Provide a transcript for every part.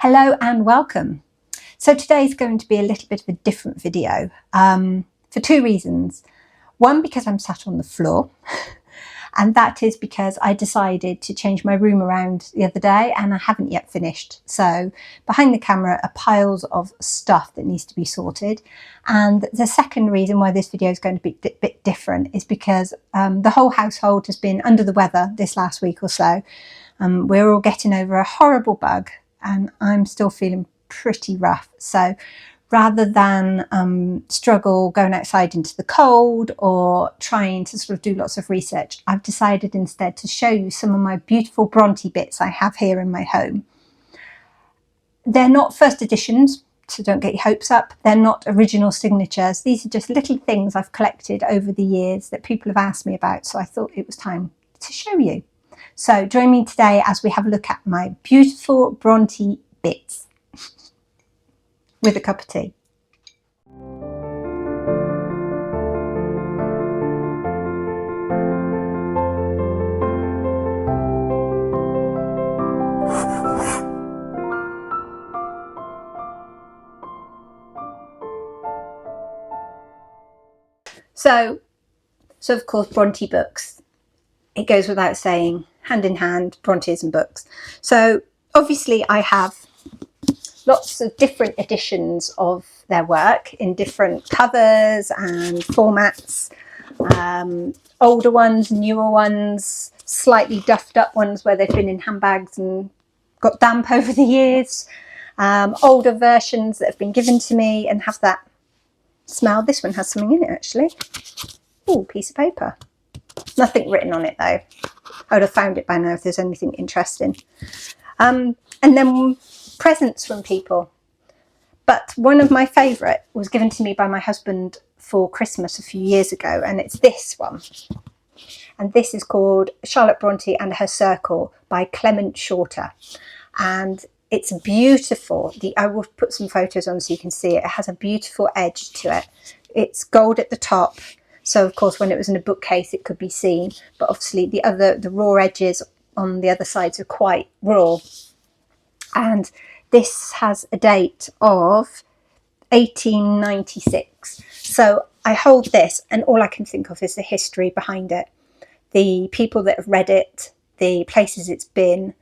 Hello and welcome. So today's going to be a little bit of a different video for two reasons. One, because I'm sat on the floor, and that is because I decided to change my room around the other day and I haven't yet finished. So behind the camera are piles of stuff that needs to be sorted. And the second reason why this video is going to be a bit different is because the whole household has been under the weather this last week or so. We're all getting over a horrible bug and I'm still feeling pretty rough. So rather than struggle going outside into the cold or trying to sort of do lots of research, I've decided instead to show you some of my beautiful Bronte bits I have here in my home. They're not first editions, so don't get your hopes up. They're not original signatures. These are just little things I've collected over the years that people have asked me about, so I thought it was time to show you. So join me today as we have a look at my beautiful Bronte bits with a cup of tea. So of course, Bronte books. It goes without saying, hand in hand, Brontes and books. So obviously I have lots of different editions of their work in different covers and formats. Older ones, newer ones, slightly duffed up ones where they've been in handbags and got damp over the years. Older versions that have been given to me and have that smell. This one has something in it actually. Oh, piece of paper. Nothing written on it though. I would have found it by now if there's anything interesting. And then presents from people. But one of my favourite was given to me by my husband for Christmas a few years ago, and it's this one. And this is called Charlotte Bronte and Her Circle by Clement Shorter. And it's beautiful. I will put some photos on so you can see it. It has a beautiful edge to it. It's gold at the top. So of course, when it was in a bookcase, it could be seen, but obviously the raw edges on the other sides are quite raw. And this has a date of 1896. So I hold this and all I can think of is the history behind it. The people that have read it, the places it's been,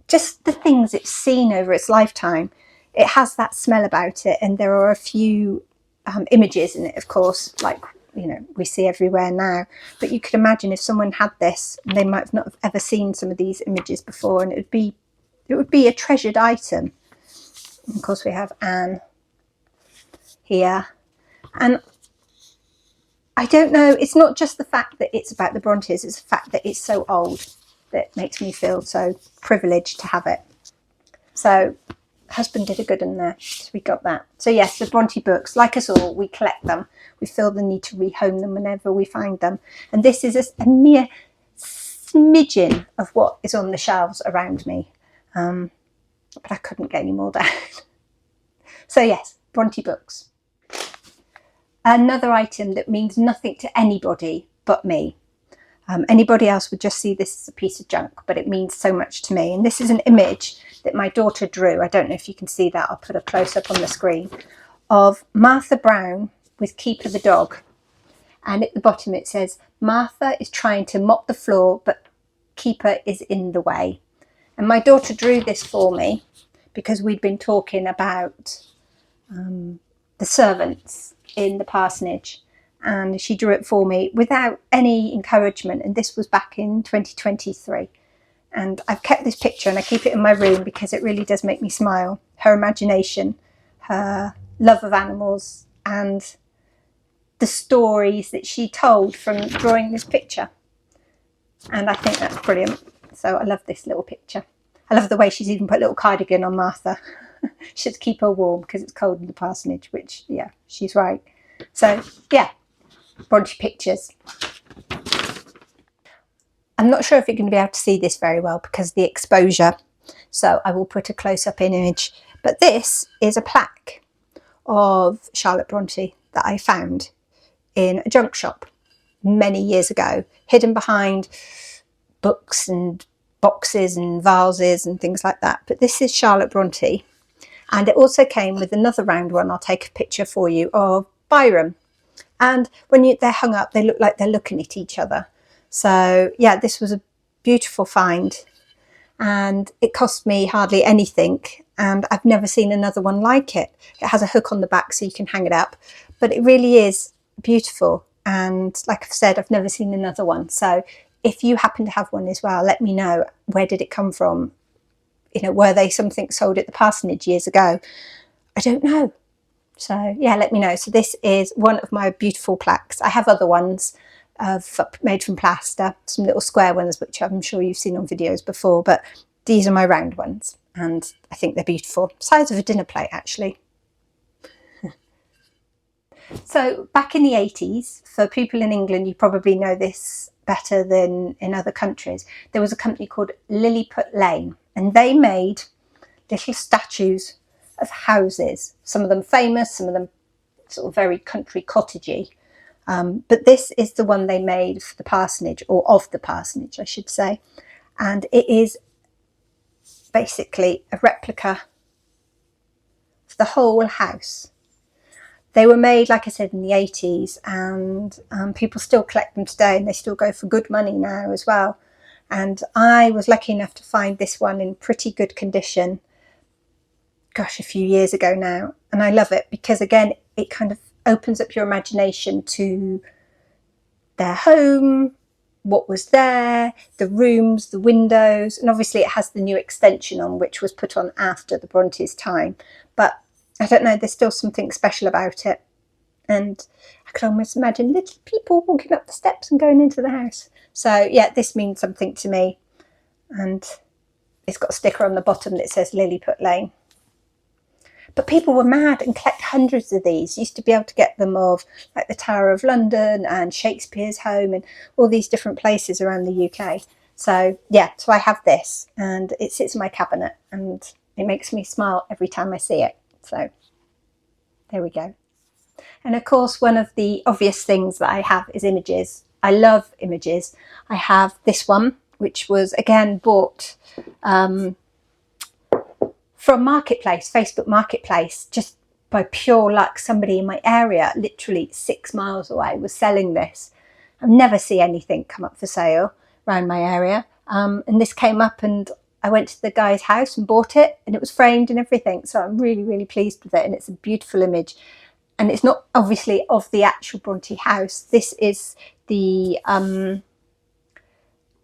just the things it's seen over its lifetime. It has that smell about it, and there are a few images in it, of course, like we see everywhere now. But you could imagine if someone had this, they might not have ever seen some of these images before, and it would be a treasured item. And of course, we have Anne here, and I don't know. It's not just the fact that it's about the Brontes; it's the fact that it's so old that makes me feel so privileged to have it. So husband did a good one there, so we got that. So yes, the Bronte books, like us all, we collect them. We feel the need to rehome them whenever we find them. And this is a mere smidgen of what is on the shelves around me. But I couldn't get any more down. So yes, Bronte books. Another item that means nothing to anybody but me. Anybody else would just see this as a piece of junk, but it means so much to me. And this is an image that my daughter drew. I don't know if you can see that. I'll put a close-up on the screen of Martha Brown with Keeper the dog. And at the bottom it says, Martha is trying to mop the floor, but Keeper is in the way. And my daughter drew this for me because we'd been talking about the servants in the parsonage. And she drew it for me without any encouragement. And this was back in 2023. And I've kept this picture and I keep it in my room because it really does make me smile. Her imagination, her love of animals, and the stories that she told from drawing this picture. And I think that's brilliant. So I love this little picture. I love the way she's even put a little cardigan on Martha. Should keep her warm because it's cold in the parsonage, which, yeah, she's right. So, yeah. Bronte pictures. I'm not sure if you're going to be able to see this very well because of the exposure, so I will put a close-up image. But this is a plaque of Charlotte Bronte that I found in a junk shop many years ago, hidden behind books and boxes and vases and things like that. But this is Charlotte Bronte, and it also came with another round one. I'll take a picture for you of Byron, and when they're hung up, they look like they're looking at each other. So yeah, this was a beautiful find, and it cost me hardly anything, and I've never seen another one like it. It has a hook on the back so you can hang it up, but it really is beautiful, and like I've said, I've never seen another one. So if you happen to have one as well, let me know. Where did it come from? You know, were they something sold at the parsonage years ago? I don't know. So yeah, let me know. So this is one of my beautiful plaques. I have other ones made from plaster, some little square ones, which I'm sure you've seen on videos before, but these are my round ones, and I think they're beautiful. Size of a dinner plate, actually. So back in the 80s, for people in England, you probably know this better than in other countries, there was a company called Lilliput Lane, and they made little statues of houses, some of them famous, some of them sort of very country cottagey. But this is the one they made for the parsonage, or of the parsonage, I should say. And it is basically a replica of the whole house. They were made, like I said, in the 80s, and people still collect them today, and they still go for good money now as well. And I was lucky enough to find this one in pretty good condition, gosh, a few years ago now. And I love it because, again, it kind of opens up your imagination to their home, what was there, the rooms, the windows, and obviously it has the new extension on, which was put on after the Brontes' time. But I don't know, there's still something special about it. And I can almost imagine little people walking up the steps and going into the house. So yeah, this means something to me. And it's got a sticker on the bottom that says Lilliput Lane. But people were mad and collect hundreds of these. Used to be able to get them of like the Tower of London and Shakespeare's home and all these different places around the UK. So yeah, so I have this, and it sits in my cabinet, and it makes me smile every time I see it. So there we go. And of course, one of the obvious things that I have is images. I love images. I have this one, which was again bought from Marketplace, Facebook Marketplace, just by pure luck. Somebody in my area, literally 6 miles away, was selling this. I never see anything come up for sale around my area. And this came up, and I went to the guy's house and bought it, and it was framed and everything. So I'm really, really pleased with it. And it's a beautiful image. And it's not obviously of the actual Bronte house. This is the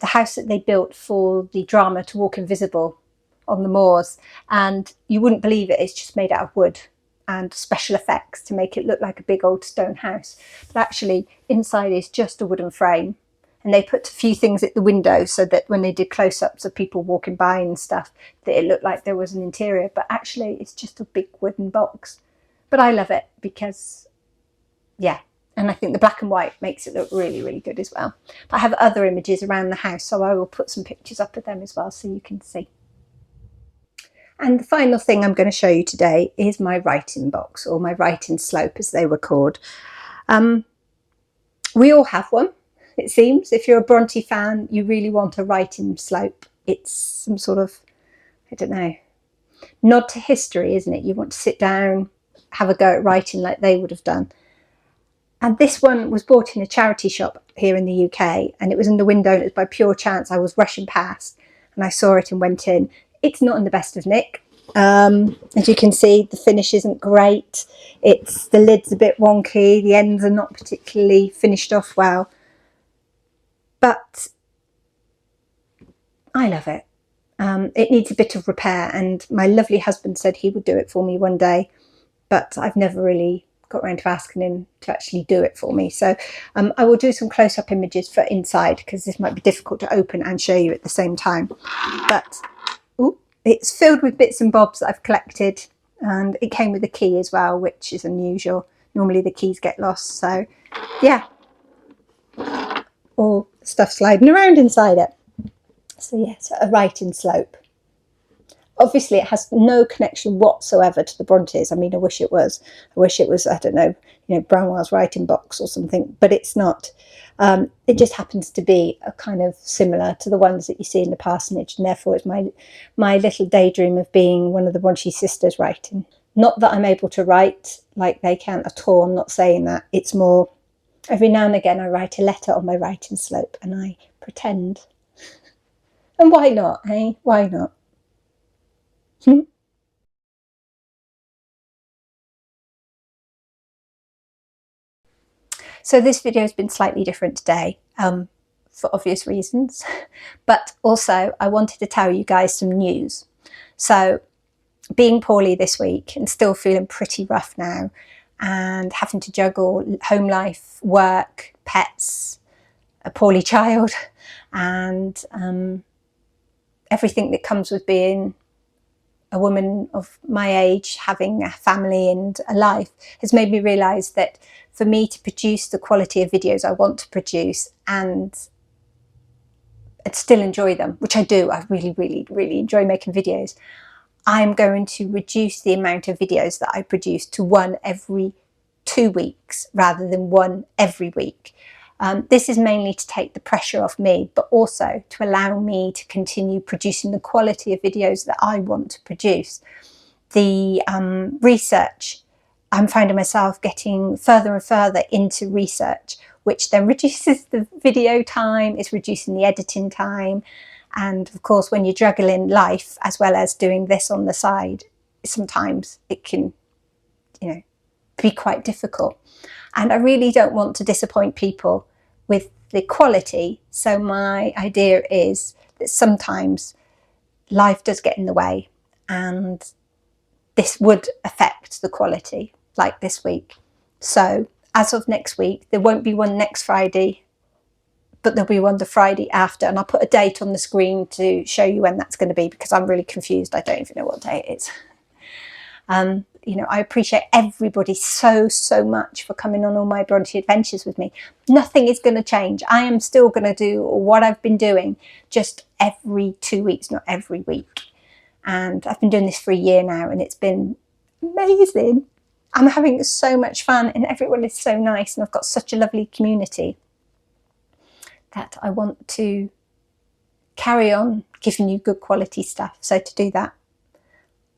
house that they built for the drama To Walk Invisible on the moors, and you wouldn't believe it, it's just made out of wood and special effects to make it look like a big old stone house, but actually inside is just a wooden frame, and they put a few things at the window so that when they did close-ups of people walking by and stuff, that it looked like there was an interior, but actually it's just a big wooden box. But I love it because, yeah, and I think the black and white makes it look really, really good as well. But I have other images around the house, so I will put some pictures up of them as well so you can see. And the final thing I'm going to show you today is my writing box, or my writing slope as they were called. We all have one, it seems. If you're a Bronte fan, you really want a writing slope. It's some sort of, I don't know, nod to history, isn't it? You want to sit down, have a go at writing like they would have done. And this one was bought in a charity shop here in the UK, and it was in the window, and it was by pure chance. I was rushing past and I saw it and went in. It's not in the best of nick. As you can see, the finish isn't great. The lid's a bit wonky. The ends are not particularly finished off well. But I love it. It needs a bit of repair, and my lovely husband said he would do it for me one day, but I've never really got around to asking him to actually do it for me. So I will do some close-up images for inside, because this might be difficult to open and show you at the same time. But it's filled with bits and bobs that I've collected, and it came with a key as well, which is unusual. Normally the keys get lost. So yeah, all stuff sliding around inside it. So yeah, so a writing slope. Obviously, it has no connection whatsoever to the Brontes. I mean, I wish it was. I wish it was, I don't know, Branwell's writing box or something, but it's not. It just happens to be a kind of similar to the ones that you see in the parsonage, and therefore it's my little daydream of being one of the Brontë sisters writing. Not that I'm able to write like they can at all. I'm not saying that. It's more, every now and again I write a letter on my writing slope and I pretend. And why not, eh? Why not? So this video has been slightly different today, for obvious reasons, but also I wanted to tell you guys some news. So being poorly this week and still feeling pretty rough now, and having to juggle home life, work, pets, a poorly child, and everything that comes with being a woman of my age, having a family and a life, has made me realise that for me to produce the quality of videos I want to produce and still enjoy them, which I do, I really, really, really enjoy making videos, I'm going to reduce the amount of videos that I produce to one every 2 weeks rather than one every week. This is mainly to take the pressure off me, but also to allow me to continue producing the quality of videos that I want to produce. The research, I'm finding myself getting further and further into research, which then reduces the video time, it's reducing the editing time. And of course, when you're juggling life as well as doing this on the side, sometimes it can, be quite difficult. And I really don't want to disappoint people with the quality. So my idea is that sometimes life does get in the way and this would affect the quality, like this week. So as of next week, there won't be one next Friday, but there'll be one the Friday after, and I'll put a date on the screen to show you when that's going to be, because I'm really confused. I don't even know what day it is. I appreciate everybody so much for coming on all my Bronte adventures with me. Nothing is going to change. I am still going to do what I've been doing, just every 2 weeks, not every week. And I've been doing this for a year now, and it's been amazing. I'm having so much fun, and everyone is so nice, and I've got such a lovely community that I want to carry on giving you good quality stuff. So to do that,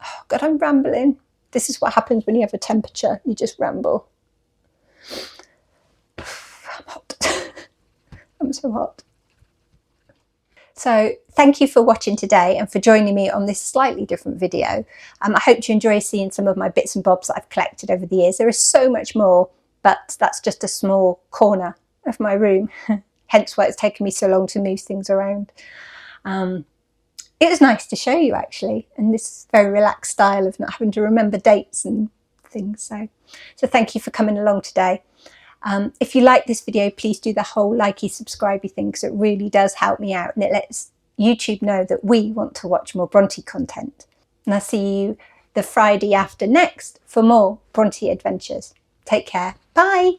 oh God, I'm rambling. This is what happens when you have a temperature. You just ramble. I'm hot. I'm so hot. So thank you for watching today and for joining me on this slightly different video. I hope you enjoy seeing some of my bits and bobs that I've collected over the years. There is so much more, but that's just a small corner of my room. Hence why it's taken me so long to move things around. It was nice to show you, actually, in this very relaxed style of not having to remember dates and things. So thank you for coming along today. If you like this video, please do the whole likey, subscribey thing, because it really does help me out and it lets YouTube know that we want to watch more Bronte content. And I'll see you the Friday after next for more Bronte adventures. Take care. Bye.